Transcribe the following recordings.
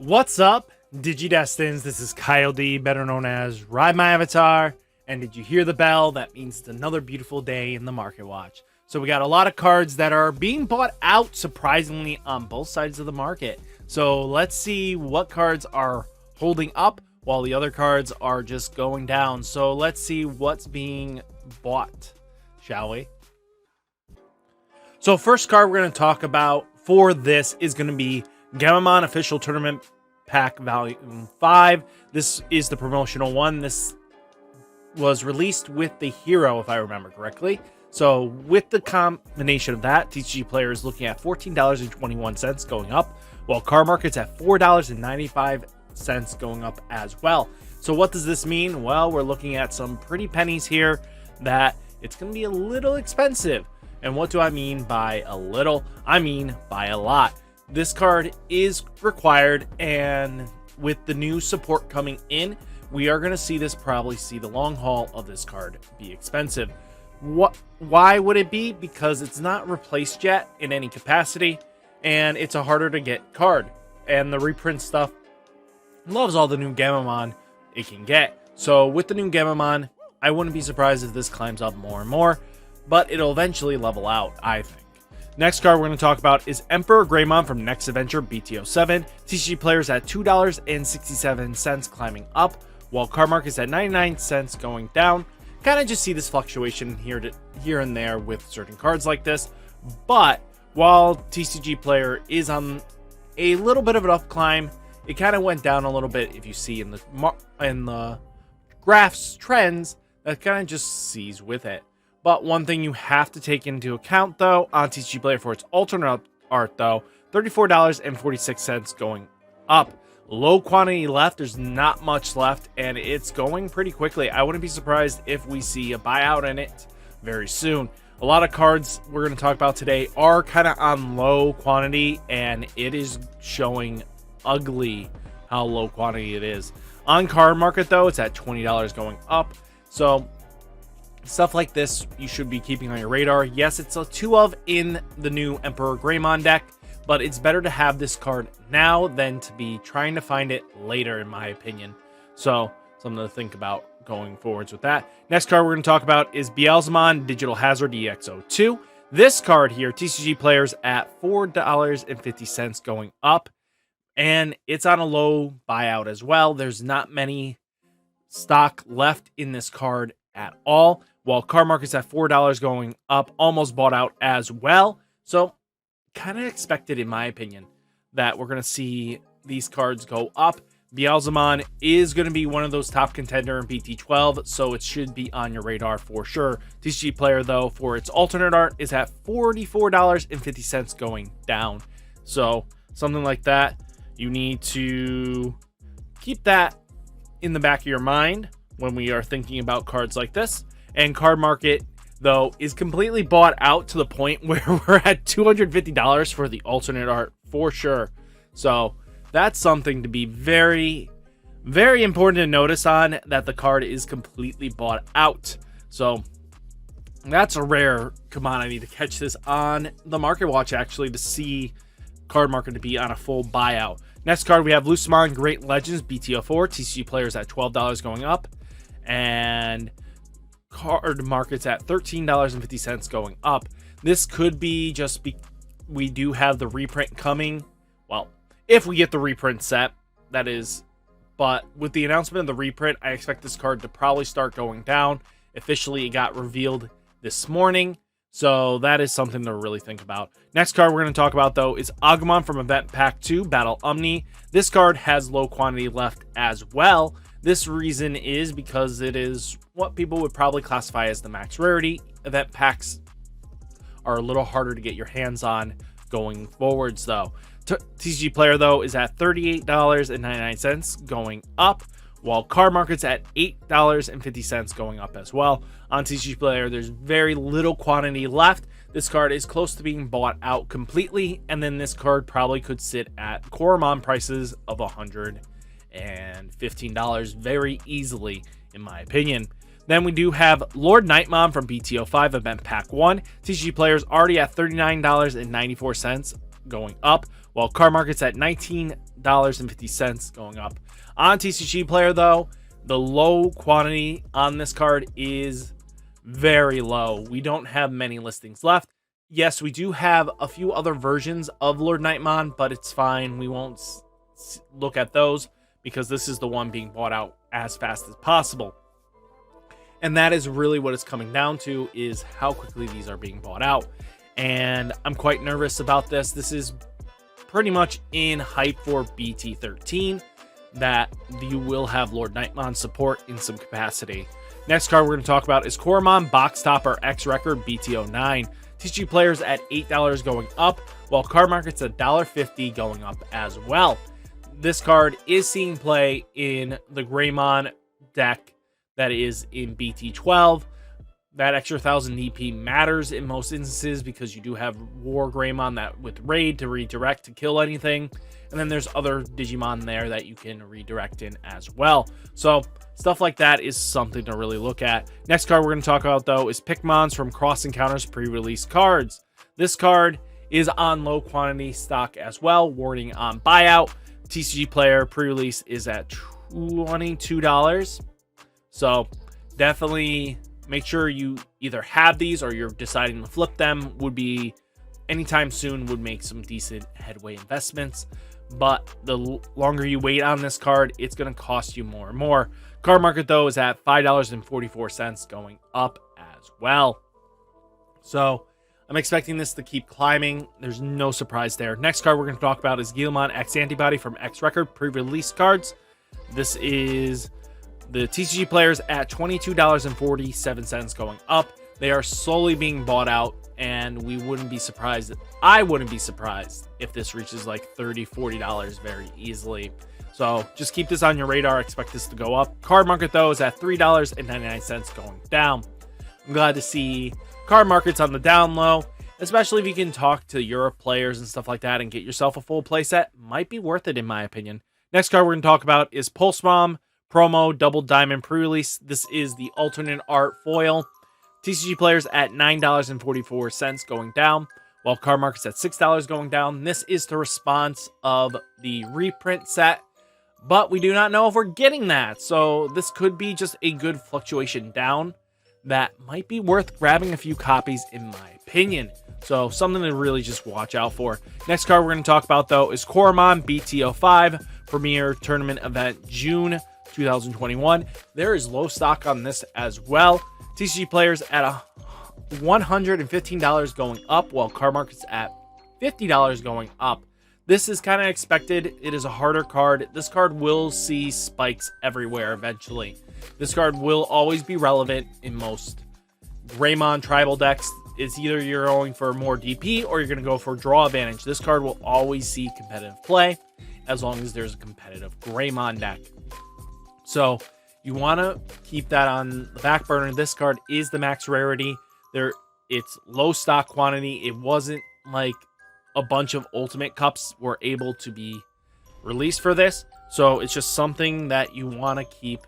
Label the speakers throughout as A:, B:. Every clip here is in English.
A: What's up, Digidestins? This is Kyle D, better known as RideMyAvatar. And did you hear the bell? That means it's another beautiful day in the Market Watch. So we got a lot of cards that are being bought out, surprisingly, on both sides of the market. So let's see what cards are holding up while the other cards are just going down. So let's see what's being bought, shall we? So first card we're going to talk about for this is going to be Gammamon Official Tournament Pack Volume 5. This is the promotional one. This was released with the hero, if I remember correctly. So with the combination of that, TCG player is looking at $14.21 going up, while Card Market's at $4.95 going up as well. So what does this mean? Well, we're looking at some pretty pennies here that it's going to be a little expensive. And what do I mean by a little? I mean by a lot. This card is required, and with the new support coming in, we are going to see this probably see the long haul of this card be expensive. Why would it be? Because it's not replaced yet in any capacity, and it's a harder to get card. And the reprint stuff loves all the new Gammamon it can get. So with the new Gammamon, I wouldn't be surprised if this climbs up more and more, but it'll eventually level out, I think. Next card we're going to talk about is EmperorGreymon from Next Adventure BT07. TCG players at $2.67 climbing up, while Card Market's at 99 cents going down. Kind of just see this fluctuation here and there with certain cards like this. But while TCG player is on a little bit of an up climb, it kind of went down a little bit. If you see in the graphs trends, that kind of just sees with it. But one thing you have to take into account, though, on TCG Player for its alternate art, though, $34.46 going up. Low quantity left. There's not much left, and it's going pretty quickly. I wouldn't be surprised if we see a buyout in it very soon. A lot of cards we're going to talk about today are kind of on low quantity, and it is showing ugly how low quantity it is. On Card Market, though, it's at $20 going up. So stuff like this you should be keeping on your radar. Yes, it's a 2 of in the new EmperorGreymon deck, but it's better to have this card now than to be trying to find it later, in my opinion. So something to think about going forwards with that. Next card we're going to talk about is Gammamon Digital Hazard EX02. This card here, TCG players at $4.50 going up, and it's on a low buyout as well. There's not many stock left in this card at all, while Card Market's at $4 going up, almost bought out as well. So kind of expected, in my opinion, that we're going to see these cards go up. Gammamon is going to be one of those top contender in BT12, so it should be on your radar for sure. TCG player, though, for its alternate art is at $44.50 going down. So something like that, you need to keep that in the back of your mind when we are thinking about cards like this. And Card Market, though, is completely bought out to the point where we're at $250 for the alternate art for sure. So that's something to be very, very important to notice on, that the card is completely bought out. So that's a rare commodity to catch this on the Market Watch, actually, to see Card Market to be on a full buyout. Next card, we have Digimon Great Legends BT04. TCG players at $12 going up, and Card Market's at $13.50 going up. This could be just we do have the reprint coming. Well, if we get the reprint set, that is. But with the announcement of the reprint, I expect this card to probably start going down. Officially, it got revealed this morning, so that is something to really think about. Next card we're going to talk about, though, is Agumon from Event Pack 2, Battle Omni. This card has low quantity left as well. This reason is because it is what people would probably classify as the max rarity. Event packs are a little harder to get your hands on going forwards, though. TCG player, though, is at $38.99 going up, while Card Market's at $8.50 going up as well. On TCG player, there's very little quantity left. This card is close to being bought out completely, and then this card probably could sit at Coromon prices of $115 very easily, in my opinion. Then we do have Lord Nightmon from BT05 Event Pack 1. TCG players already at $39.94 going up, while Card Market's at $19 $8.50 going up. On TCG Player, though, the low quantity on this card is very low. We don't have many listings left. Yes, we do have a few other versions of Lord Nightmon, but it's fine. We won't look at those because this is the one being bought out as fast as possible. And that is really what it's coming down to, is how quickly these are being bought out. And I'm quite nervous about this. This is pretty much in hype for BT13, that you will have Lord Nightmon support in some capacity. Next card we're going to talk about is Coromon Box Topper X Record BT09. TCG Players at $8 going up, while Card Market's at $1.50 going up as well. This card is seeing play in the Greymon deck that is in BT12. That extra 1000 DP matters in most instances because you do have War Greymon that with Raid to redirect to kill anything. And then there's other Digimon there that you can redirect in as well. So stuff like that is something to really look at. Next card we're going to talk about, though, is Pickmons from Cross Encounters pre-release cards. This card is on low quantity stock as well, warning on buyout. TCG Player pre-release is at $22. So definitely make sure you either have these or you're deciding to flip them. Would be anytime soon, would make some decent headway investments. But the longer you wait on this card, it's going to cost you more and more. Card Market, though, is at $5.44 going up as well. So I'm expecting this to keep climbing. There's no surprise there. Next card we're going to talk about is Guilmon X Antibody from X Record pre-release cards. This is the TCG Players at $22.47 going up. They are slowly being bought out, and we wouldn't be surprised. I wouldn't be surprised if this reaches like $30, $40 very easily. So just keep this on your radar. Expect this to go up. Card Market, though, is at $3.99 going down. I'm glad to see Card Market's on the down low, especially if you can talk to Europe players and stuff like that and get yourself a full playset. Might be worth it, in my opinion. Next card we're going to talk about is Pulse Bomb Promo Double Diamond pre-release. This is the alternate art foil. TCG Players at $9.44 going down, while Card Market's at $6 going down. This is the response of the reprint set, but we do not know if we're getting that. So this could be just a good fluctuation down that might be worth grabbing a few copies, in my opinion. So something to really just watch out for. Next card we're going to talk about, though, is Coromon BT05 Premier Tournament Event June 2021. There is low stock on this as well. TCG Players at $115 going up, while Card Market's at $50 going up. This is kind of expected. It is a harder card. This card will see spikes everywhere eventually. This card will always be relevant in most Greymon tribal decks. It's either you're going for more DP or you're going to go for draw advantage. This card will always see competitive play as long as there's a competitive Greymon deck. So you want to keep that on the back burner. This card is the max rarity. It's low stock quantity. It wasn't like a bunch of Ultimate Cups were able to be released for this. So it's just something that you want to keep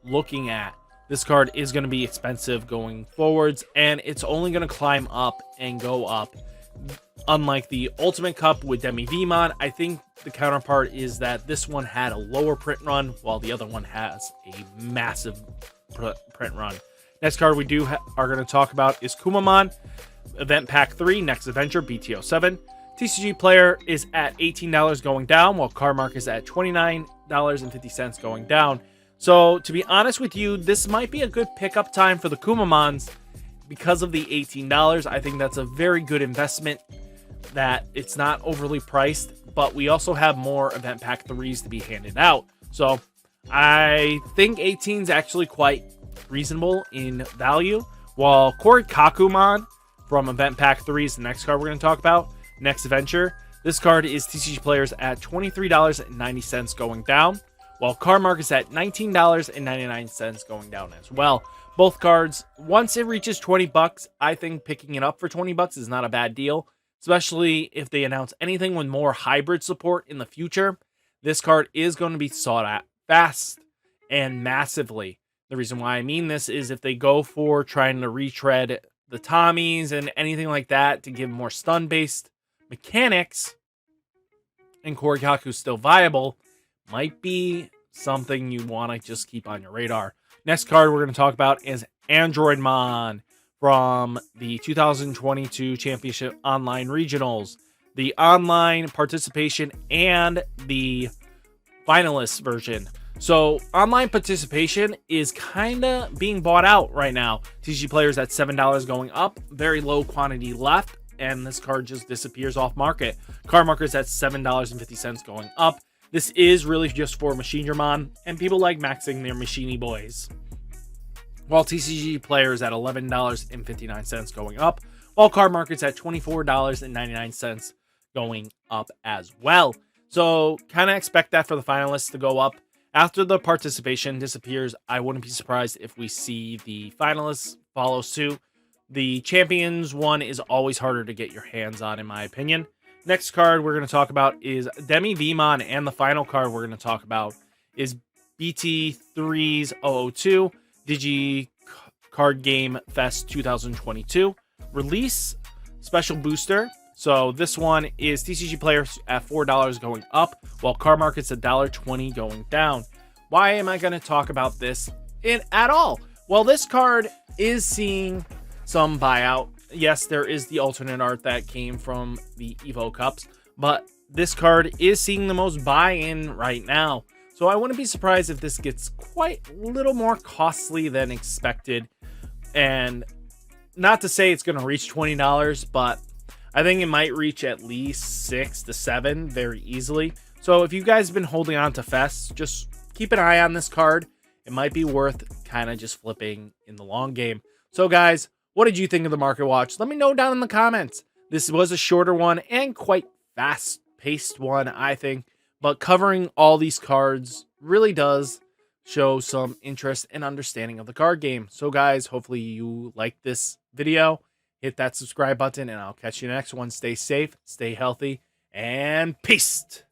A: looking at. This card is going to be expensive going forwards, and it's only going to climb up and go up. Unlike the Ultimate Cup with Digimon, I think the counterpart is that this one had a lower print run, while the other one has a massive print run. Next card we are going to talk about is Gammamon Event Pack 3 Next Adventure BT07. TCG Player is at $18 going down, while Card Market is at $29.50 going down. So to be honest with you, this might be a good pickup time for the Gammamons because of the $18. I think that's a very good investment, that it's not overly priced, but we also have more Event Pack 3s to be handed out. So I think 18 is actually quite reasonable in value, while Agumon from Event Pack 3 is the next card we're going to talk about. Next Adventure. This card is TCG Players at $23.90 going down, while Card Market's at $19.99 going down as well. Both cards, once it reaches $20, I think picking it up for $20 is not a bad deal, especially if they announce anything with more hybrid support in the future. This card is going to be sought at fast and massively. The reason why I mean this is if they go for trying to retread the Tommies and anything like that to give more stun-based mechanics, and Koryaku's still viable, might be something you want to just keep on your radar. Next card we're going to talk about is Andromon from the 2022 Championship Online Regionals. The online participation and the finalist version. So online participation is kind of being bought out right now. TCG players at $7 going up, very low quantity left, and this card just disappears off market. Card markers at $7.50 going up. This is really just for Machinedramon, and people like maxing their Machini boys. While TCG players at $11.59 going up, while card markets at $24.99 going up as well. So kind of expect that for the finalists to go up. After the participation disappears, I wouldn't be surprised if we see the finalists follow suit. The champions one is always harder to get your hands on, in my opinion. Next card we're going to talk about is Digimon, and the final card we're going to talk about is BT3's 002 Digi Card Game Fest 2022 release special booster. So this one is TCG players at $4 going up, while card markets at $1.20 going down. Why am I going to talk about this at all? Well, this card is seeing some buyout. Yes, there is the alternate art that came from the Evo Cups, but this card is seeing the most buy-in right now. So I wouldn't be surprised if this gets quite a little more costly than expected. And not to say it's going to reach $20, but I think it might reach at least $6 to $7 very easily. So if you guys have been holding on to Fests, just keep an eye on this card. It might be worth kind of just flipping in the long game. So guys, what did you think of the Market Watch? Let me know down in the comments. This was a shorter one and quite fast-paced one, I think. But covering all these cards really does show some interest and understanding of the card game. So guys, hopefully you like this video. Hit that subscribe button, and I'll catch you next one. Stay safe, stay healthy, and peace.